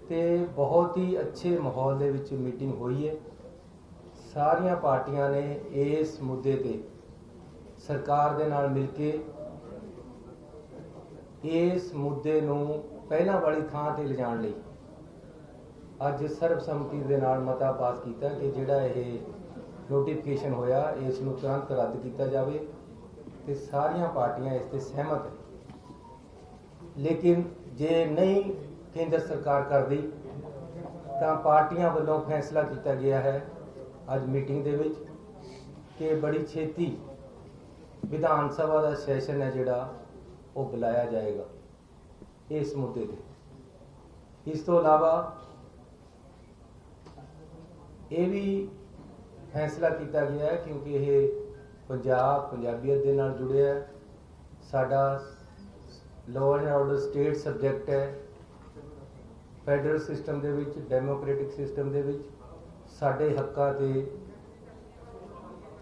ਤੇ बहुत ही अच्छे माहौल ਦੇ ਵਿੱਚ ਮੀਟਿੰਗ ਹੋਈ ਹੈ। ਸਾਰੀਆਂ ਪਾਰਟੀਆਂ ਨੇ ਇਸ ਮੁੱਦੇ ਤੇ ਸਰਕਾਰ ਦੇ ਨਾਲ ਮਿਲ ਕੇ ਇਸ ਮੁੱਦੇ ਨੂੰ ਪਹਿਲਾਂ ਵਾਲੀ ਥਾਂ ਤੇ ਲਿਜਾਣ ਲਈ ਅੱਜ ਸਰਬਸੰਮਤੀ ਦੇ ਨਾਲ ਮਤਾ ਪਾਸ ਕੀਤਾ ਕਿ ਜਿਹੜਾ ਇਹ ਨੋਟੀਫਿਕੇਸ਼ਨ ਹੋਇਆ ਇਸ ਨੂੰ ਤੁਰੰਤ ਰੱਦ ਕੀਤਾ ਜਾਵੇ ਤੇ ਸਾਰੀਆਂ ਪਾਰਟੀਆਂ ਇਸ ਤੇ ਸਹਿਮਤ ਹੈ। ਲੇਕਿਨ ਜੇ ਨਹੀਂ ਕੇਂਦਰ ਸਰਕਾਰ ਕਰਦੀ ਤਾਂ ਪਾਰਟੀਆਂ ਵੱਲੋਂ ਫੈਸਲਾ ਕੀਤਾ ਗਿਆ ਹੈ ਅੱਜ ਮੀਟਿੰਗ ਦੇ ਵਿੱਚ ਕਿ ਬੜੀ ਛੇਤੀ ਵਿਧਾਨ ਸਭਾ ਦਾ ਸੈਸ਼ਨ ਹੈ ਜਿਹੜਾ ਉਹ ਬੁਲਾਇਆ ਜਾਏਗਾ ਇਸ ਮੁੱਦੇ ਤੇ। ਇਸ ਤੋਂ ਇਲਾਵਾ ਇਹ ਵੀ फैसला किया गया है क्योंकि ये पंजाबियत के नाल जुड़िया है, साडा law and order state subject है, फैडरल सिस्टम दे विच डेमोक्रेटिक सिस्टम दे विच साडे हक्कां ते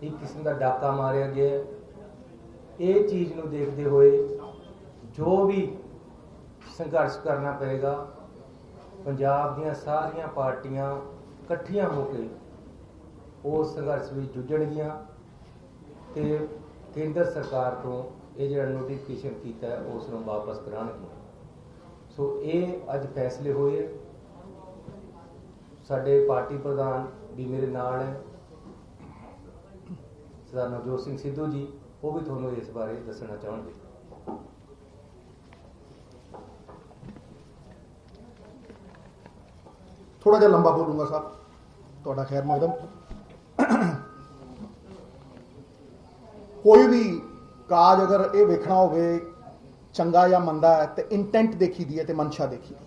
एक किस्म का डाका मारिया गया है। ये चीज़ नूं देखते हुए जो भी संघर्ष करना पएगा पंजाब दीआं सारियां पार्टियां इकट्ठियां होकर उस संघर्ष में जुझणगियां ते केंद्र सरकार तो ये जो नोटिफिकेशन किया है उसनूं वापस कराउणगियां। सो ये अज फैसले हुए। साडे पार्टी प्रधान भी मेरे नाल है सरदार नवजोत सिंह सिद्धू जी, वो भी तुहानूं इस बारे दसना चाहणगे। थोड़ा जिहा लंबा बोलूँगा साहब, तुहाडा खैर मकदम। कोई भी काज अगर ये वेखना हो चंगा या मंदा है तो इंटेंट देखी दी है तो मंशा देखी दी।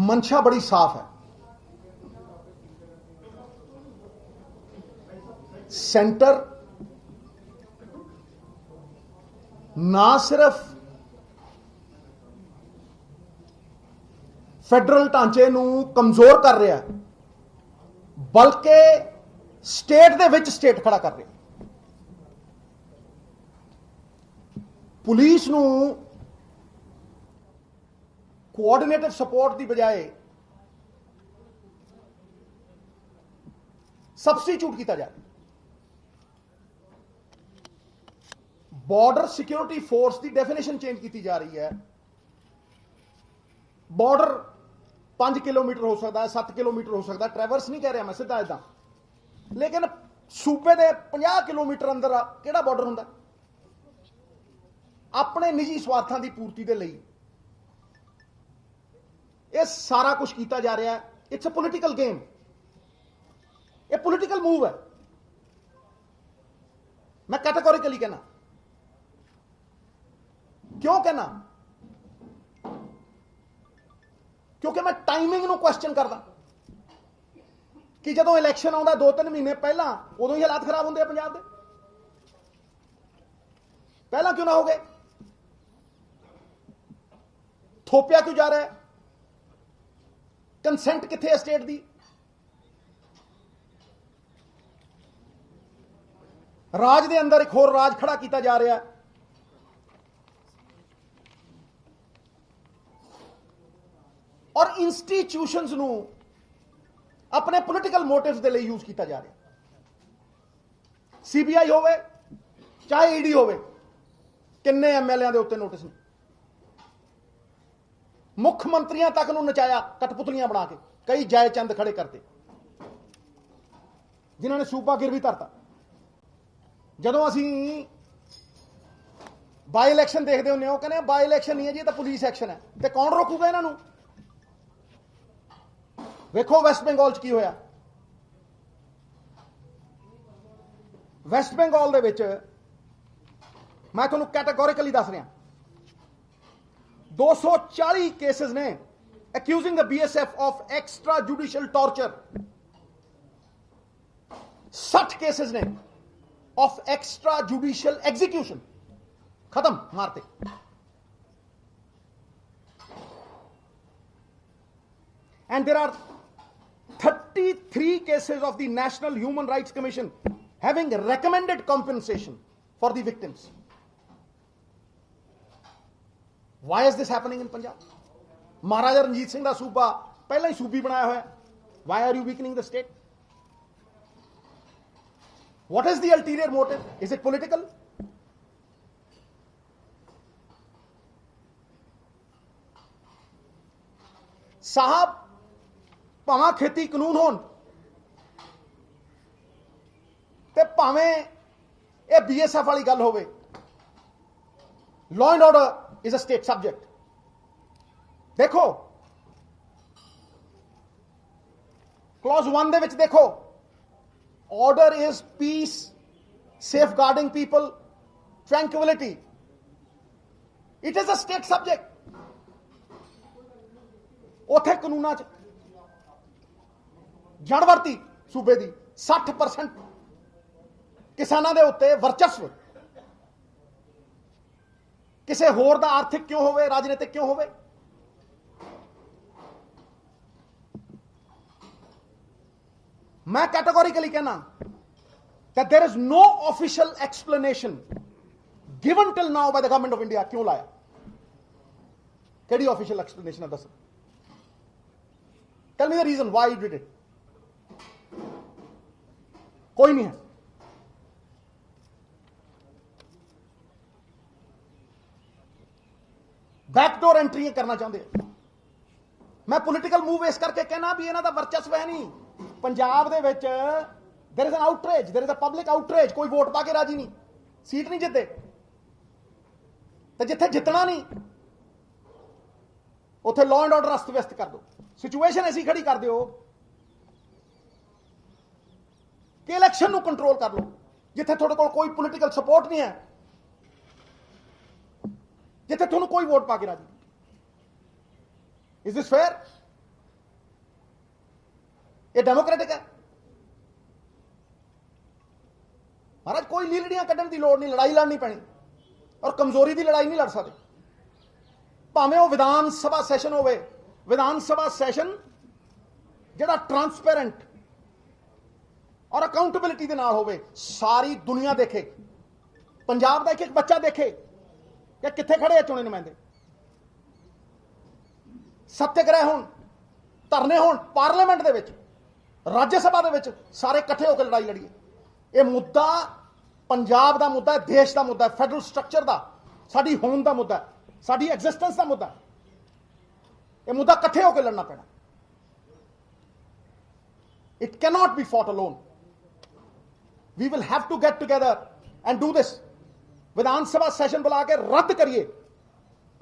मंशा बड़ी साफ है। सेंटर ना सिर्फ फैडरल ढांचे नूं कमजोर कर रहा है बल्कि स्टेट दे विच स्टेट खड़ा कर रहे। पुलिस नूं कोऑर्डिनेटिव सपोर्ट की बजाय सबस्टिट्यूट किया जा रहा। बॉर्डर सिक्योरिटी फोर्स की डेफिनेशन चेंज की जा रही है। बॉर्डर 5 किलोमीटर हो सकता है, 7 किलोमीटर हो सकता है, ट्रैवर्स नहीं कह रहा मैं सीधा इदा, लेकिन सूबे के 50 किलोमीटर अंदर किहड़ा बॉर्डर हुंदा? अपने निजी स्वार्थों की पूर्ति के लिए यह सारा कुछ किया जा रहा है। इट्स अ पोलिटिकल गेम, यह पोलिटिकल मूव है। मैं कैटेगोरिकली कहना, क्यों कहना? क्योंकि मैं टाइमिंग नूं क्वेश्चन करदा कि जदों इलैक्शन आउंदा 2-3 महीने पहला उदों ही हालात खराब होंदे पंजाब दे। पहला क्यों ना हो गए? थोपिया क्यों जा रहा है? कंसेंट कित्थे है स्टेट दी? राज दे अंदर एक होर राज खड़ा किया जा रहा है। और इंस्टीट्यूशनस नूं अपने पोलिटिकल मोटिव्स के लिए यूज किया जा रहा। सीबीआई होवे चाहे ईडी होवे, किन्ने एमएलए के उत्ते नोटिस ने, मुख्यमंत्रियों तक नूं नचाया कठपुतलियां बना के, कई जाय चंद खड़े करते जिन्होंने सूबा गिर भी धरता। जदों असी बाई इलैक्शन देखते होंगे कहने बाई इलैक्शन नहीं है जी, तो पुलिस एक्शन है, तो कौन रोकूगा इन्हों? वेखो वैस्ट बंगाल की होया। वैस्ट बंगाल दे विच मैं तुहानूं कैटेगोरिकली दस रहा, 240 केसेस ने accusing the BSF of extra judicial torture, 60 cases ने of extra judicial execution, खत्म मारते। And there are 33 cases of the National Human Rights Commission having recommended compensation for the victims. Why is this happening in Punjab? महाराजा रणजीत सिंह का सूबा पहला ही सूबी बनाया हुआ है। Why are you weakening the state? What is the ulterior motive? Is it political? साहब भावें खेती कानून होन ते भावें ये BSF वाली गल होवे, law and order is a state subject. देखो क्लॉज 1 दे विच देखो, order is peace, safeguarding people, tranquility. It is a state subject. उथे कानूना च जड़वर्ती सूबे दी 60% किसानां दे उत्ते वर्चस्व किसे होर दा आर्थिक क्यों होवे, राजनीतिक क्यों होवे? मैं कैटेगोरिकली कहना that there is no official explanation given till now by the government of India क्यों लाया? केड़ी ऑफिशियल एक्सप्लेनेशन है? दस, tell me the reason why you did it. कोई नहीं है। बैकडोर एंट्री करना चाहते हैं। मैं पॉलिटिकल मूव इस करके कहना भी इन्हां दा वर्चस्व है नहीं पंजाब दे विच। There is an outrage, there is a public outrage. कोई वोट पा के राजी नहीं, सीट नहीं जितते, तो जिथे जितना नहीं उथे लॉ एंड ऑर्डर अस्त व्यस्त कर दो, सिचुएशन ऐसी खड़ी कर दो कि इलेक्शन नूं कंट्रोल कर लो। जिथे थोड़े कोल कोई पॉलिटिकल सपोर्ट नहीं है, जिथे तुहानूं कोई वोट पा के राजी। Is this fair? ये डेमोक्रेटिक है? महाराज कोई लीलड़ियां कड्ढण की लोड़ नहीं, लड़ाई लड़नी पैनी, और कमजोरी की लड़ाई नहीं लड़ सकते। भावें वो विधान सभा सैशन होवे, विधान सभा सैशन जिहड़ा ट्रांसपेरेंट और अकाउंटेबिलिटी के नाल होवे, सारी दुनिया देखे, पंजाब का एक एक बच्चा देखे कि कित्थे खड़े है चुने नुमाइंदे। सत्याग्रह होण, धरने होण पार्लीमेंट दे विच, राज्य सभा दे विच, सारे इकट्ठे होकर लड़ाई लड़ीए। यह मुद्दा पंजाब का मुद्दा है, देश का मुद्दा है, फैडरल स्ट्रक्चर का, साडी होंद का मुद्दा है, साडी एग्जिस्टेंस का मुद्दा। यह मुद्दा इकट्ठे होकर लड़ना पैना। It cannot be fought alone. We will have to get together and do this. Vidhan Sabha session बुला के रद्द करिए,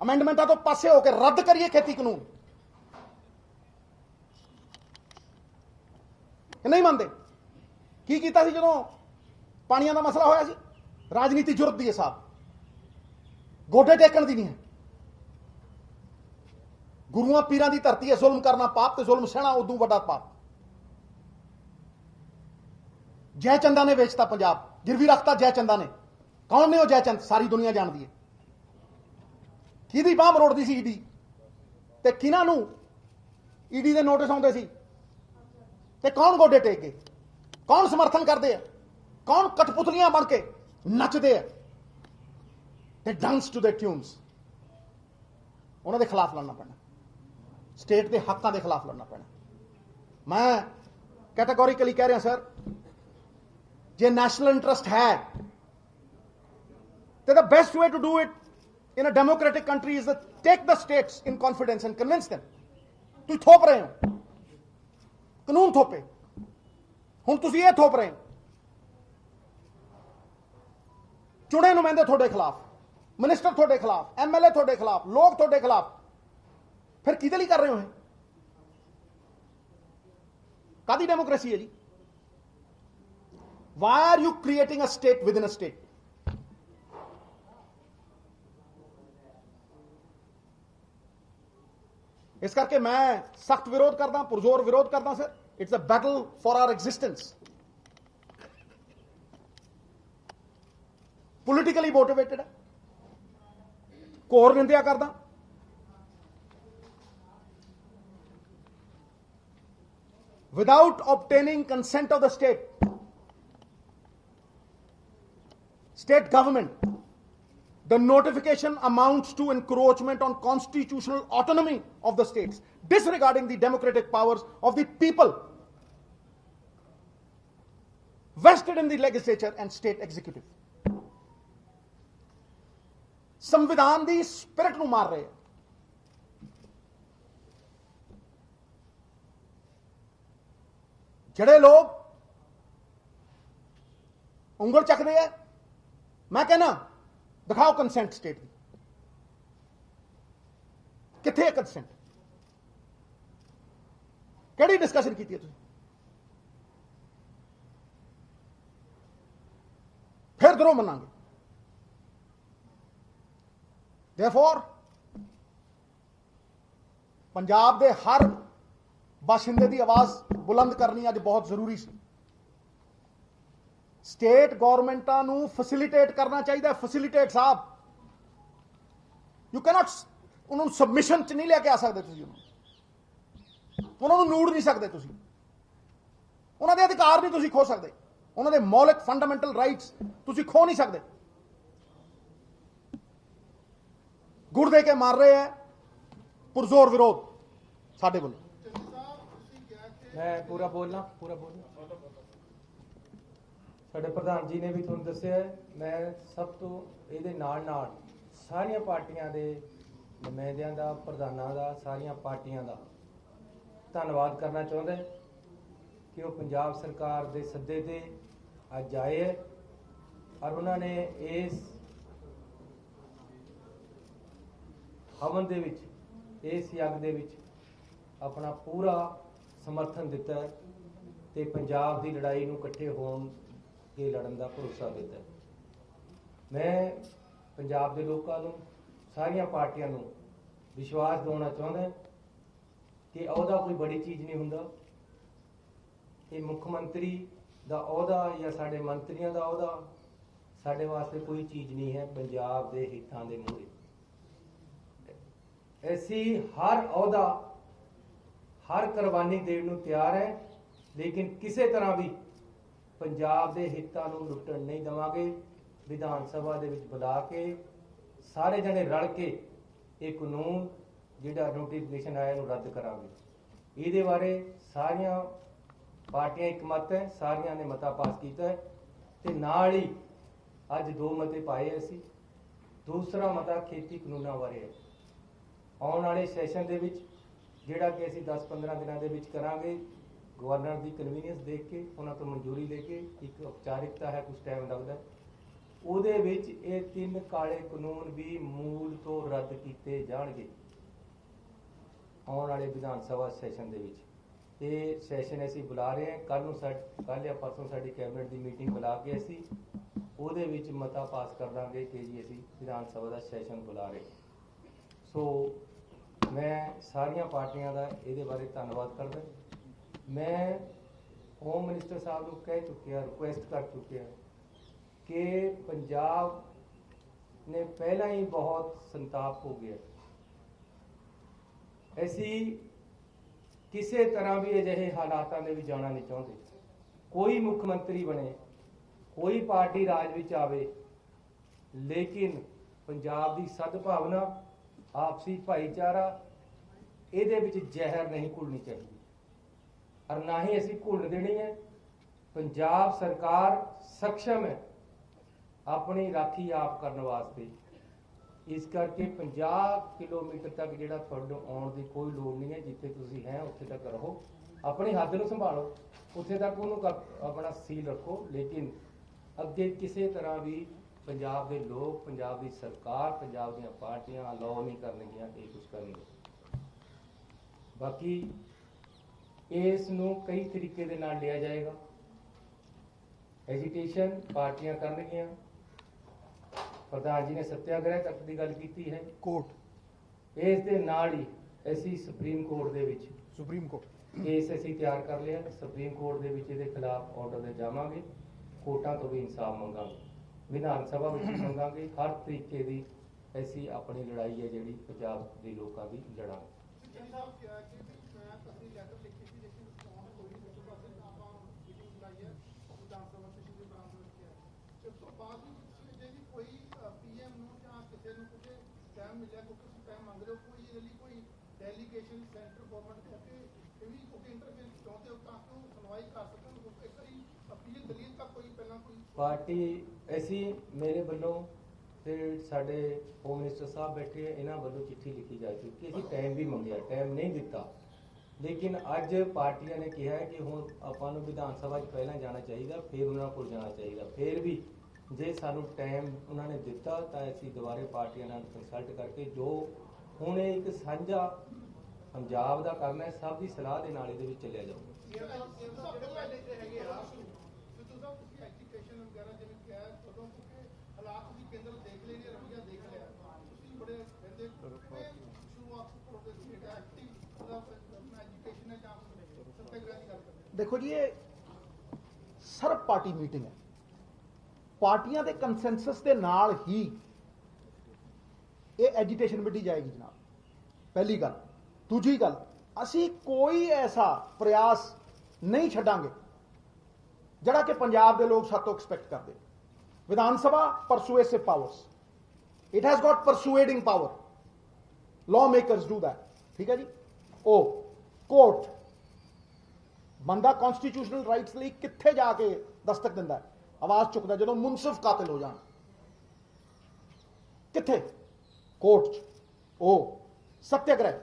अमेंडमेंटा तो पासे होकर रद्द करिए खेती कानून। नहीं मानते? की कीता सी जदों पानियां दा मसला होया सी? राजनीति जुरत दी है साहब, गोडे टेकण दी नहीं है। गुरुआं पीरां दी धरती है, जुल्म करना पाप ते जुल्म सहना उदों वड्डा पाप। जयचंदा ने वेचता पंजाब, गिरवी रखता जयचंदा ने। कौन ने वो जयचंद? सारी दुनिया जानती है। किहदी बांह मरोड़दी सी ईडी, ते किन्हां नूं ईडी दे नोटिस आउंदे सी, ते कौन गोडे टेक गए, कौन समर्थन करते हैं, कौन कठपुतलियां बन के नचते हैं। दे डांस टू द ट्यून्स। उन्होंने खिलाफ लड़ना पैना, स्टेट के हकों के खिलाफ लड़ना पैना। मैं कैटेगोरिकली कह रहा सर, जे नेशनल इंटरेस्ट है तो the best way to do it in a democratic country is take the states in confidence and convince them. तुम थोप रहे हो, कानून थोपे, हुण तुसीं ये थोप रहे हो चुने नुमाइंदे थोड़े खिलाफ, मिनिस्टर थोड़े खिलाफ, MLA थोड़े खिलाफ, लोग थोड़े खिलाफ। फिर किहदे लई कर रहे हो? कादी डेमोक्रेसी है जी? Why are you creating a state within a state? इस करके मैं सख्त विरोध करता, पुरजोर विरोध करता sir. It's a battle for our existence. Politically motivated है, घोर निंदिया करदा। Without obtaining consent of the state government, The notification amounts to encroachment on constitutional autonomy of the states, disregarding the democratic powers of the people vested in the legislature and state executive. संविधान ਦੀ spirit ਨੂੰ ਮਾਰ ਰਹੇ ਜਿਹੜੇ ਲੋग ਉਂਗਲ ਚੱਕਦੇ ਆ ਮੈਂ कहना दिखाओ कंसेंट स्टेट की किथे है कंसेंट केड़ी डिस्कशन की है फिर दरों मनांगे देयरफॉर पंजाब दे हर बाशिंदे की आवाज बुलंद करनी अज बहुत जरूरी सी स्टेट गवर्नमेंटां नूं फैसिलिटेट करना चाहिए फैसिलिटेट साहब यू कैनॉट उन्होंने सबमिशन च नहीं लेके आ सकते उन्होंने नूड़ नहीं सकते उन्होंने अधिकार नहीं तुसीं खो सकते उन्होंने मौलिक फंडामेंटल राइट्स तुसीं खो नहीं सकते गुड़ दे के मार रहे हैं पुरजोर विरोध साडे वालों मैं पूरा बोलना ਸਾਡੇ ਪ੍ਰਧਾਨ ਜੀ ਨੇ ਵੀ ਤੁਹਾਨੂੰ ਦੱਸਿਆ ਮੈਂ ਸਭ ਤੋਂ ਇਹਦੇ ਨਾਲ ਸਾਰੀਆਂ ਪਾਰਟੀਆਂ ਦੇ ਨੁਮਾਇੰਦਿਆਂ ਦਾ ਪ੍ਰਧਾਨਾਂ ਦਾ ਸਾਰੀਆਂ ਪਾਰਟੀਆਂ ਦਾ ਧੰਨਵਾਦ ਕਰਨਾ ਚਾਹੁੰਦਾ ਕਿ ਉਹ ਪੰਜਾਬ ਸਰਕਾਰ ਦੇ ਸੱਦੇ ਤੇ ਅੱਜ ਆਏ ਹੈ ਔਰ ਉਹਨਾਂ ਨੇ ਇਸ ਹਵਨ ਦੇ ਵਿੱਚ ਇਸ ਯੱਗ ਦੇ ਵਿੱਚ ਆਪਣਾ ਪੂਰਾ ਸਮਰਥਨ ਦਿੱਤਾ ਹੈ ਤੇ ਪੰਜਾਬ ਦੀ ਲੜਾਈ ਨੂੰ ਇਕੱਠੇ ਹੋਣ के लड़न का भरोसा देता है मैं पंजाब के लोगों को सारिया पार्टियां को विश्वास दिलाना चाहता कि अहदा कोई बड़ी चीज़ नहीं हुंदा ये मुख्यमंत्री का अहदा या साडे मंत्रियों का अहदा साडे वास्ते कोई चीज़ नहीं है पंजाब के हितां दे मूहरे ऐसी हर अहदा हर कुर्बानी देने को तैयार है लेकिन किसी तरह भी पंजाब के हितों को लुटन नहीं देवांगे विधान सभा दे विच बुला के सारे जने रल के ये कानून जिहड़ा नोटिफिकेशन आया रद्द करांगे इहदे बारे सारियां पार्टियां एक मत है सारियां ने मता पास किया है ते नाल ही अज दो मते पाए असीं दूसरा मता खेती कानूनां बारे है आउण वाले सैशन दे विच जिहड़ा कि असीं 10-15 दिनां दे विच करांगे गवर्नर की कन्वीनियंस देख के उन्होंने तो मंजूरी लेके एक औपचारिकता है कुछ टाइम लगता है उहदे विच ये 3 काले कानून भी मूल तो रद्द किए जाणगे आने वाले विधान सभा सैशन दे विच ये सैशन असीं बुला रहे हैं कल या परसों साडी कैबिनेट की मीटिंग बुला के असीं उहदे विच मता पास कर देंगे कि जी असीं विधान सभा का सैशन बुला रहे सो मैं सारिया पार्टियां का इहदे बारे धन्नवाद करदा मैं होम मिनिस्टर साहब को कह चुके रिक्वेस्ट कर चुके कि पंजाब ने पहला ही बहुत संताप हो गया ऐसी किसी तरह भी अजिहे हालातों में भी जाना नहीं चाहते कोई मुख्यमंत्री बने कोई पार्टी राज विच आवे लेकिन पंजाब की सद्भावना आपसी भाईचारा इहदे विच जहर नहीं घुलनी चाहिए और ना ही असी घुलने देनी है पंजाब सरकार सक्षम है अपनी राखी आप करने वास्ते इस करके 50 किलोमीटर तक जिहड़ा तुहानूं आउण की कोई लोड़ नहीं है जिथे तुसीं हैं उत्थे तक रहो अपनी हद नूं संभालो उत्थे तक उहनूं अपना सील रखो लेकिन अगे किसी तरह भी पंजाब के लोग पंजाब की सरकार पंजाब दीआं पार्टियां अलाउ नहीं करनगियां ये कुछ करनगे बाकी इस नूं कई तरीके दे नाल लिया जाएगा एजिटेशन पार्टियां करनगियां प्रधान जी ने सत्याग्रह तक की गल की है कोर्ट इस दे नाल ही असीं सुप्रीम कोर्ट दे विच सुप्रीम कोर्ट केस असीं तैयार कर लिया सुप्रीम कोर्ट दे विच इहदे खिलाफ ऑर्डर दे जावांगे कोर्टां तो भी इंसाफ मंगांगे विधान सभा विच मंगांगे हर तरीके की असीं अपनी लड़ाई है जिहड़ी पंजाब दे लोकां दी लड़ांगे ਟਾਈਮ ਮਿਲਿਆ ਕਿਉਂਕਿ ਤੁਸੀਂ ਟਾਈਮ ਮੰਗਦੇ ਹੋ ਕੋਈ ਇਹਦੇ ਲਈ ਕੋਈ ਡੈਲੀਗੇਸ਼ਨ ਸੈਂਟਰ ਗਵਰਨਮੈਂਟ ਕਰਕੇ ਇਹ ਵੀ ਕੋਈ ਇੰਟਰਫੇਸ ਚਾਹੁੰਦੇ ਹੋ ਤਾਂ ਕਿ ਉਹ ਸੁਣਵਾਈ ਕਰ ਸਕਣ ਕਿਉਂਕਿ ਇੱਕ ਵਾਰੀ ਅਪੀਲ ਦਲੀਲ ਤੱਕ ਕੋਈ ਪਹਿਲਾਂ ਕੋਈ ਪਾਰਟੀ ਅਸੀਂ ਮੇਰੇ ਵੱਲੋਂ ਤੇ ਸਾਡੇ ਹੋਮ ਮਿਨਿਸਟਰ ਸਾਹਿਬ ਬੈਠੇ ਆ, ਇਹਨਾਂ ਵੱਲੋਂ ਚਿੱਠੀ ਲਿਖੀ ਜਾ ਚੁੱਕੀ। ਅਸੀਂ ਟਾਈਮ ਵੀ ਮੰਗਿਆ, ਟਾਈਮ ਨਹੀਂ ਦਿੱਤਾ, ਲੇਕਿਨ ਅੱਜ ਪਾਰਟੀਆਂ ਨੇ ਕਿਹਾ ਕਿ ਹੁਣ ਆਪਾਂ ਨੂੰ ਵਿਧਾਨ ਸਭਾ 'ਚ ਪਹਿਲਾਂ ਜਾਣਾ ਚਾਹੀਦਾ, ਫਿਰ ਉਹਨਾਂ ਕੋਲ ਜਾਣਾ ਚਾਹੀਦਾ। ਫਿਰ ਵੀ ਜੇ ਸਾਨੂੰ ਟਾਈਮ ਉਹਨਾਂ ਨੇ ਦਿੱਤਾ ਤਾਂ ਅਸੀਂ ਦੁਬਾਰੇ ਪਾਰਟੀਆਂ ਨਾਲ ਕੰਸਲਟ ਕਰਕੇ ਜੋ ਹੁਣ ਇਹ ਇੱਕ ਸਾਂਝਾ ਪੰਜਾਬ ਦਾ ਕੰਮ ਹੈ, ਸਭ ਦੀ ਸਲਾਹ ਦੇ ਨਾਲ ਇਹਦੇ ਵਿੱਚ ਚੱਲਿਆ ਜਾਊਗਾ। ਪਹਿਲੇ ਤੇ ਹੈਗੇ ਆ ਸਿੱਧੂ ਸਾਹਿਬ ਤੁਸੀਂ ਐਜੂਕੇਸ਼ਨ ਵਗੈਰਾ ਜਿਵੇਂ ਕਿਹਾ ਉਦੋਂ ਕਿਉਂਕਿ ਹਾਲਾਤ ਤੁਸੀਂ ਕੇਂਦਰ ਦੇਖ ਲਏ ਨੇ, ਰਵਈਆ ਦੇਖ ਲਿਆ, ਤੁਸੀਂ ਬੜੇ ਕਹਿੰਦੇ ਸ਼ੁਰੂਆਤ ਕਰੋਗੇ ਤੁਸੀਂ ਇੱਕ ਐਕਟਿਵ ਆਪਣਾ ਐਜੂਕੇਸ਼ਨ ਹੈ ਜਾਂ ਸੱਤਿਆਗ੍ਰਹਿ ਦੀ ਗੱਲ ਕਰਦੇ। ਦੇਖੋ ਜੀ, ਇਹ ਸਰਬ ਪਾਰਟੀ ਮੀਟਿੰਗ ਹੈ, ਪਾਰਟੀਆਂ ਦੇ ਕੰਸੈਂਸਸ ਦੇ ਨਾਲ ਹੀ ਇਹ ਐਜੀਟੇਸ਼ਨ ਮਿਟੀ ਜਾਏਗੀ ਜਨਾਬ, ਪਹਿਲੀ ਗੱਲ। ਦੂਜੀ ਗੱਲ, ਅਸੀਂ ਕੋਈ ਐਸਾ ਪ੍ਰਯਾਸ ਨਹੀਂ ਛੱਡਾਂਗੇ ਜਿਹੜਾ ਕਿ ਪੰਜਾਬ ਦੇ ਲੋਕ ਸਾਤੋਂ ਐਕਸਪੈਕਟ ਕਰਦੇ। Vidhan Sabha persuasive powers, it has got persuading power, law makers do that, ਠੀਕ ਹੈ ਜੀ। ਉਹ ਕੋਰਟ ਬੰਦਾ ਕਨਸਟੀਟਿਊਸ਼ਨਲ ਰਾਈਟਸ ਲਈ ਕਿੱਥੇ ਜਾ ਕੇ ਦਸਤਕ ਦਿੰਦਾ ਹੈ, ਆਵਾਜ਼ ਚੁੱਕਦਾ ਜਦੋਂ ਮੁਨਸਿਫ ਕਾਤਿਲ ਹੋ ਜਾਣ, ਕਿੱਥੇ? ਕੋਰਟ 'ਚ। ਉਹ ਸੱਤਿਆਗ੍ਰਹਿ,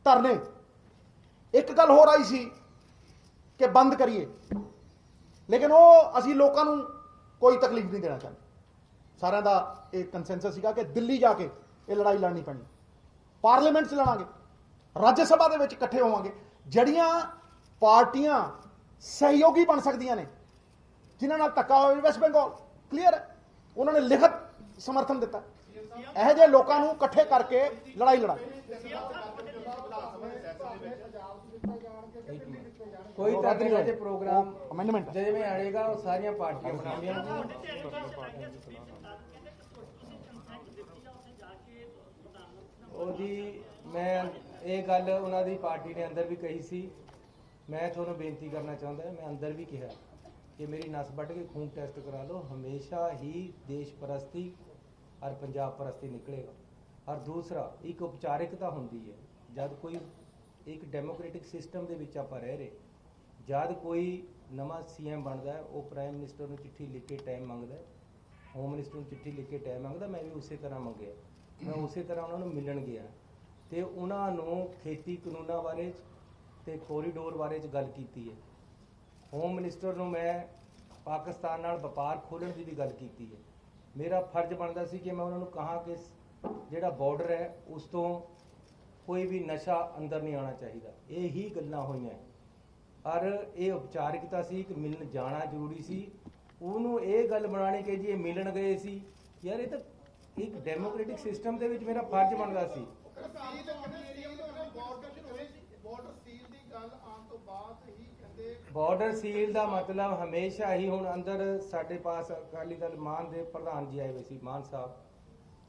ਧਰਨੇ। ਇੱਕ ਗੱਲ ਹੋ ਰਹੀ ਸੀ ਕਿ ਬੰਦ ਕਰੀਏ, ਲੇਕਿਨ ਉਹ ਅਸੀਂ ਲੋਕਾਂ ਨੂੰ ਕੋਈ ਤਕਲੀਫ ਨਹੀਂ ਦੇਣਾ ਚਾਹੁੰਦੇ। ਸਾਰਿਆਂ ਦਾ ਇਹ ਕੰਸੈਂਸਸ ਸੀਗਾ ਕਿ ਦਿੱਲੀ ਜਾ ਕੇ ਇਹ ਲੜਾਈ ਲੜਨੀ ਪੈਣੀ, ਪਾਰਲੀਮੈਂਟ 'ਚ ਲੜਾਂਗੇ, ਰਾਜ ਸਭਾ ਦੇ ਵਿੱਚ ਇਕੱਠੇ ਹੋਵਾਂਗੇ। ਜਿਹੜੀਆਂ ਪਾਰਟੀਆਂ ਸਹਿਯੋਗੀ ਬਣ ਸਕਦੀਆਂ ਨੇ, ਜਿਨ੍ਹਾਂ ਨਾਲ ਧੱਕਾ ਹੋਇਆ, ਵੈਸਟ ਬੰਗਾਲ ਕਲੀਅਰ ਹੈ, ਉਹਨਾਂ ਨੇ ਲਿਖਤ ਸਮਰਥਨ ਦਿੱਤਾ। ਇਹੋ ਜਿਹੇ ਲੋਕਾਂ ਨੂੰ ਇਕੱਠੇ ਕਰਕੇ ਲੜਾਈ ਲੜਾਈ। ਕੋਈ ਧਰਨੇ ਦਾ ਜੇ ਪ੍ਰੋਗਰਾਮ ਅਮੈਂਡਮੈਂਟ ਜਿਵੇਂ ਆਏਗਾ ਉਹ ਸਾਰੀਆਂ ਪਾਰਟੀਆਂ ਬਣਾਉਣੀਆਂ। ਉਹ ਜੀ ਮੈਂ ਇਹ ਗੱਲ ਉਹਨਾਂ ਦੀ ਪਾਰਟੀ ਨੇ ਅੰਦਰ ਵੀ ਕਹੀ ਸੀ। ਮੈਂ ਤੁਹਾਨੂੰ ਬੇਨਤੀ ਕਰਨਾ ਚਾਹੁੰਦਾ, ਮੈਂ ਅੰਦਰ ਵੀ ਕਿਹਾ ਕਿ ਮੇਰੀ ਨਸ ਵੱਢ ਕੇ ਖੂਨ ਟੈਸਟ ਕਰਾ ਲਓ, ਹਮੇਸ਼ਾ ਹੀ ਦੇਸ਼ ਪ੍ਰਸਤੀ ਔਰ ਪੰਜਾਬ ਪ੍ਰਸਤੀ ਨਿਕਲੇਗਾ। ਔਰ ਦੂਸਰਾ, ਇੱਕ ਉਪਚਾਰਿਕਤਾ ਹੁੰਦੀ ਹੈ ਜਦ ਕੋਈ ਇੱਕ ਡੈਮੋਕ੍ਰੈਟਿਕ ਸਿਸਟਮ ਦੇ ਵਿੱਚ ਆਪਾਂ ਰਹਿ ਰਹੇ, ਜਦ ਕੋਈ ਨਵਾਂ ਸੀਐਮ ਬਣਦਾ ਉਹ ਪ੍ਰਾਈਮ ਮਿਨਿਸਟਰ ਨੂੰ ਚਿੱਠੀ ਲਿਖ ਕੇ ਟਾਈਮ ਮੰਗਦਾ, ਹੋਮ ਮਿਨਿਸਟਰ ਨੂੰ ਚਿੱਠੀ ਲਿਖ ਕੇ ਟਾਈਮ ਮੰਗਦਾ। ਮੈਂ ਵੀ ਉਸੇ ਤਰ੍ਹਾਂ ਮੰਗਿਆ, ਮੈਂ ਉਸੇ ਤਰ੍ਹਾਂ ਉਹਨਾਂ ਨੂੰ ਮਿਲਣ ਗਿਆ ਤੇ ਉਹਨਾਂ ਨੂੰ ਖੇਤੀ ਕਾਨੂੰਨਾਂ ਬਾਰੇ ਤੇ ਕੋਰੀਡੋਰ ਬਾਰੇ ਚ ਗੱਲ ਕੀਤੀ ਹੈ। ਹੋਮ ਮਿਨਿਸਟਰ ਨੂੰ ਮੈਂ ਪਾਕਿਸਤਾਨ ਨਾਲ ਵਪਾਰ ਖੋਲ੍ਹਣ ਦੀ ਵੀ ਗੱਲ ਕੀਤੀ ਹੈ। ਮੇਰਾ ਫਰਜ਼ ਬਣਦਾ ਸੀ ਕਿ ਮੈਂ ਉਹਨਾਂ ਨੂੰ ਕਹਾਂ ਕਿ ਜਿਹੜਾ ਬਾਰਡਰ ਹੈ ਉਸ ਤੋਂ ਕੋਈ ਵੀ ਨਸ਼ਾ ਅੰਦਰ ਨਹੀਂ ਆਉਣਾ ਚਾਹੀਦਾ। ਇਹ ਹੀ ਗੱਲਾਂ ਹੋਈਆਂ ਔਰ ਇਹ ਉਪਚਾਰਿਕਤਾ ਸੀ ਕਿ ਮਿਲਣ ਜਾਣਾ ਜ਼ਰੂਰੀ ਸੀ। ਉਹਨੂੰ ਇਹ ਗੱਲ ਬਣਾਉਣੀ ਕਿ ਜੀ ਇਹ ਮਿਲਣ ਗਏ ਸੀ, ਯਾਰ ਇਹ ਤਾਂ ਇੱਕ ਡੈਮੋਕ੍ਰੈਟਿਕ ਸਿਸਟਮ ਦੇ ਵਿੱਚ ਮੇਰਾ ਫਰਜ਼ ਬਣਦਾ ਸੀ। ਬਾਰਡਰ ਸੀਲ ਦਾ ਮਤਲਬ ਹਮੇਸ਼ਾ ਹੀ, ਹੁਣ ਅੰਦਰ ਸਾਡੇ ਪਾਸ ਅਕਾਲੀ ਦਲ ਮਾਨ ਦੇ ਪ੍ਰਧਾਨ ਜੀ ਆਏ ਹੋਏ ਸੀ, ਮਾਨ ਸਾਹਿਬ,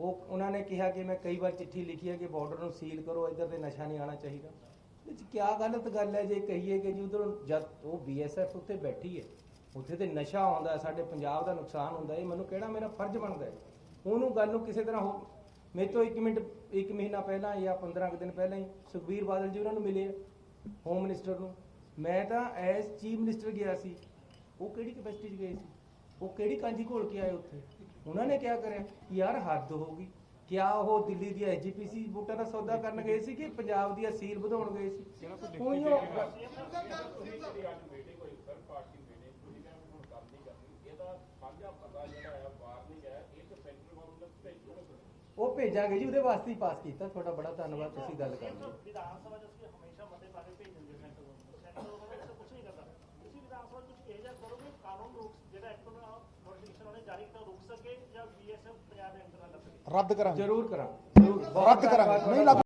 ਉਹਨਾਂ ਨੇ ਕਿਹਾ ਕਿ ਮੈਂ ਕਈ ਵਾਰ ਚਿੱਠੀ ਲਿਖੀ ਹੈ ਕਿ ਬਾਰਡਰ ਨੂੰ ਸੀਲ ਕਰੋ, ਇੱਧਰ ਤੇ ਨਸ਼ਾ ਨਹੀਂ ਆਉਣਾ ਚਾਹੀਦਾ। ਇਹ 'ਚ ਕਿਆ ਗਲਤ ਗੱਲ ਹੈ ਜੇ ਕਹੀਏ ਕਿ ਜੀ ਉਧਰ ਜਦ ਉਹ BSF ਉੱਥੇ ਬੈਠੀ ਹੈ, ਉੱਥੇ ਤੇ ਨਸ਼ਾ ਆਉਂਦਾ, ਸਾਡੇ ਪੰਜਾਬ ਦਾ ਨੁਕਸਾਨ ਹੁੰਦਾ, ਇਹ ਮੈਨੂੰ ਕਿਹੜਾ ਮੇਰਾ ਫਰਜ਼ ਬਣਦਾ ਹੈ ਉਹਨੂੰ ਗੱਲ ਨੂੰ ਕਿਸੇ ਤਰ੍ਹਾਂ ਮੇਰੇ ਤੋਂ 1 ਮਹੀਨਾ ਪਹਿਲਾਂ ਜਾਂ 15 ਕੁ ਦਿਨ ਪਹਿਲਾਂ ਹੀ ਸੁਖਬੀਰ ਬਾਦਲ ਜੀ ਉਹਨਾਂ ਨੂੰ ਮਿਲੇ ਹੋਮ ਮਿਨਿਸਟਰ ਨੂੰ। ਮੈਂ ਤਾਂ ਐਜ਼ ਚੀਫ ਮਿਨਿਸਟਰ ਗਿਆ ਸੀ, ਉਹ ਕਿਹੜੀ ਕੈਪੈਸਿਟੀ 'ਚ ਗਏ ਸੀ, ਉਹ ਕਿਹੜੀ ਕਾਂਜੀ ਘੋਲ ਕੇ ਆਏ ਉੱਥੇ। ਉਹਨਾਂ ਨੇ ਕਿਆ ਕਰਿਆ, ਯਾਰ ਹੱਦ ਹੋ ਗਈ। ਕਿਆ ਉਹ ਦਿੱਲੀ ਦੀ SGPC ਵੋਟਾਂ ਦਾ ਸੌਦਾ ਕਰਨ ਗਏ ਸੀ ਕਿ ਪੰਜਾਬ ਦੀ ਅਸੀਲ ਵਧਾਉਣ ਗਏ ਸੀ? ਉਹ ਭੇਜਾਂਗੇ ਜੀ, ਉਹਦੇ ਵਾਸਤੇ ਹੀ ਪਾਸ ਕੀਤਾ। ਤੁਹਾਡਾ ਬੜਾ ਧੰਨਵਾਦ, ਤੁਸੀਂ ਗੱਲ ਕਰ ਲਈ। ਵਿਧਾਨ ਸਭਾ ਚ ਅਸੀਂ ਹਮੇਸ਼ਾ ਮਤੇ ਪਾ ਕੇ ਭੇਜਦੇ ਸੈਂਟਰ ਨੂੰ, ਸੈਂਟਰ ਉਹਨਾਂ ਕੁਝ ਨਹੀਂ ਕਰਦਾ। ਤੁਸੀਂ ਵਿਧਾਨ ਸਭਾ ਕੁਝ ਇਹ ਜਿਹਾ ਕਰੋ ਕਿ ਕਾਨੂੰਨ ਰੋਕ, ਜਿਹੜਾ ਐਕਟ ਨੋਟੀਫਿਕੇਸ਼ਨ ਉਹਨੇ ਜਾਰੀ ਕੀਤਾ ਰੁਕ ਸਕੇ ਜਾਂ BSF ਪੰਜਾਬ ਦੇ ਅੰਦਰ ਨਾ ਲੱਗ ਸਕੇ। ਰੱਦ ਕਰਾਂਗੇ, ਜ਼ਰੂਰ ਕਰਾਂ, ਰੱਦ ਕਰਾਂਗੇ, ਨਹੀਂ